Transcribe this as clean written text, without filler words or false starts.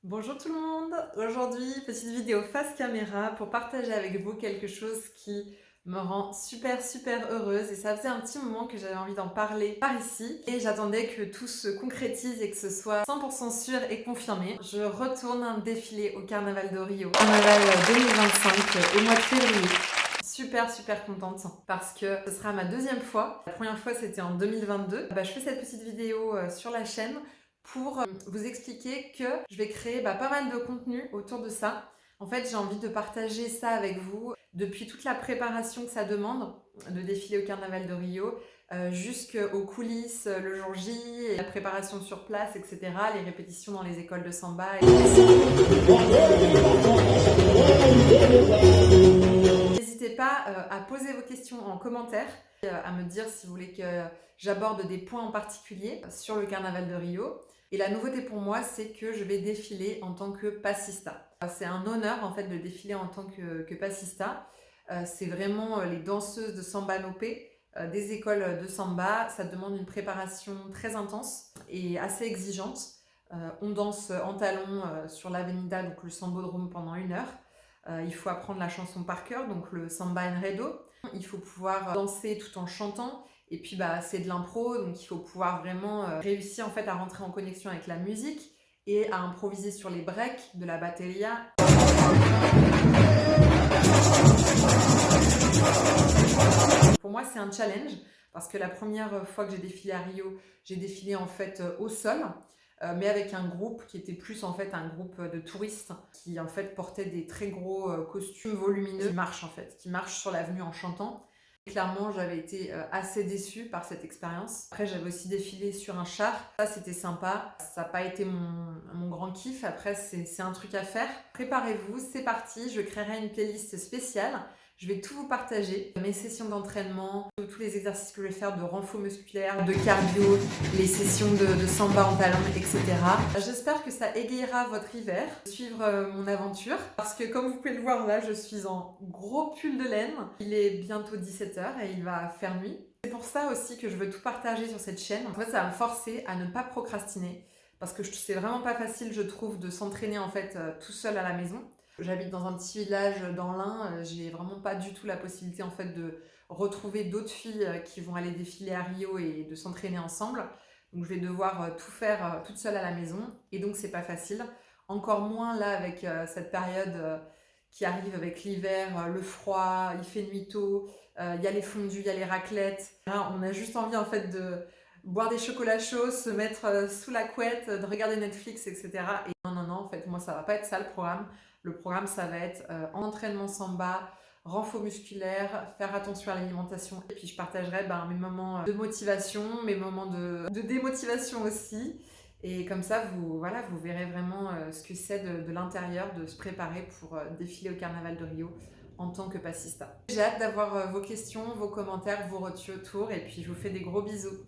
Bonjour tout le monde! Aujourd'hui, petite vidéo face caméra pour partager avec vous quelque chose qui me rend super heureuse et ça faisait un petit moment que j'avais envie d'en parler par ici et j'attendais que tout se concrétise et que ce soit 100% sûr et confirmé. Je retourne un défilé au Carnaval de Rio, Carnaval 2025 au mois de février. Super contente parce que ce sera ma deuxième fois. La première fois c'était en 2022. Je fais cette petite vidéo sur la chaîne pour vous expliquer que je vais créer pas mal de contenu autour de ça. En fait, j'ai envie de partager ça avec vous depuis toute la préparation que ça demande de défiler au Carnaval de Rio, jusqu'aux coulisses le jour J, et la préparation sur place, etc., les répétitions dans les écoles de samba. N'hésitez pas à poser vos questions en commentaire, à me dire si vous voulez que j'aborde des points en particulier sur le Carnaval de Rio. Et la nouveauté pour moi, c'est que je vais défiler en tant que passista. C'est un honneur en fait de défiler en tant que passista. C'est vraiment les danseuses de Samba Nopé, des écoles de samba. Ça demande une préparation très intense et assez exigeante. On danse en talons sur l'Avenida, donc le Sambodrome, pendant 1 heure. Il faut apprendre la chanson par cœur, donc le samba enredo. Il faut pouvoir danser tout en chantant. Et puis c'est de l'impro, donc il faut pouvoir vraiment réussir en fait à rentrer en connexion avec la musique et à improviser sur les breaks de la batteria. Pour moi, c'est un challenge parce que la première fois que j'ai défilé à Rio, j'ai défilé en fait au sol, mais avec un groupe qui était plus en fait un groupe de touristes qui en fait portaient des très gros costumes volumineux qui marchent sur l'avenue en chantant. Clairement, j'avais été assez déçue par cette expérience. Après, j'avais aussi défilé sur un char. Ça, c'était sympa. Ça n'a pas été mon grand kiff. Après, c'est un truc à faire. Préparez-vous, c'est parti. Je créerai une playlist spéciale. Je vais tout vous partager. Mes sessions d'entraînement, tous les exercices que je vais faire de renfort musculaire, de cardio, les sessions de samba en talons, etc. J'espère que ça égayera votre hiver, suivre mon aventure. Parce que comme vous pouvez le voir là, je suis en gros pull de laine. Il est bientôt 17h et il va faire nuit. C'est pour ça aussi que je veux tout partager sur cette chaîne. En fait, ça va me forcer à ne pas procrastiner. Parce que c'est vraiment pas facile, je trouve, de s'entraîner en fait tout seul à la maison. J'habite dans un petit village dans l'Ain, j'ai vraiment pas du tout la possibilité en fait de retrouver d'autres filles qui vont aller défiler à Rio et de s'entraîner ensemble. Donc je vais devoir tout faire toute seule à la maison et donc c'est pas facile. Encore moins là avec cette période qui arrive avec l'hiver, le froid, il fait nuit tôt, il y a les fondus, il y a les raclettes. Là, on a juste envie en fait de boire des chocolats chauds, se mettre sous la couette, de regarder Netflix, etc. Et non, en fait, moi ça va pas être ça le programme. Le programme, ça va être entraînement samba, renfort musculaire, faire attention à l'alimentation. Et puis je partagerai mes moments de motivation, mes moments de démotivation aussi. Et comme ça, vous verrez vraiment ce que c'est de l'intérieur de se préparer pour défiler au Carnaval de Rio en tant que passista. J'ai hâte d'avoir vos questions, vos commentaires, vos retours et puis je vous fais des gros bisous.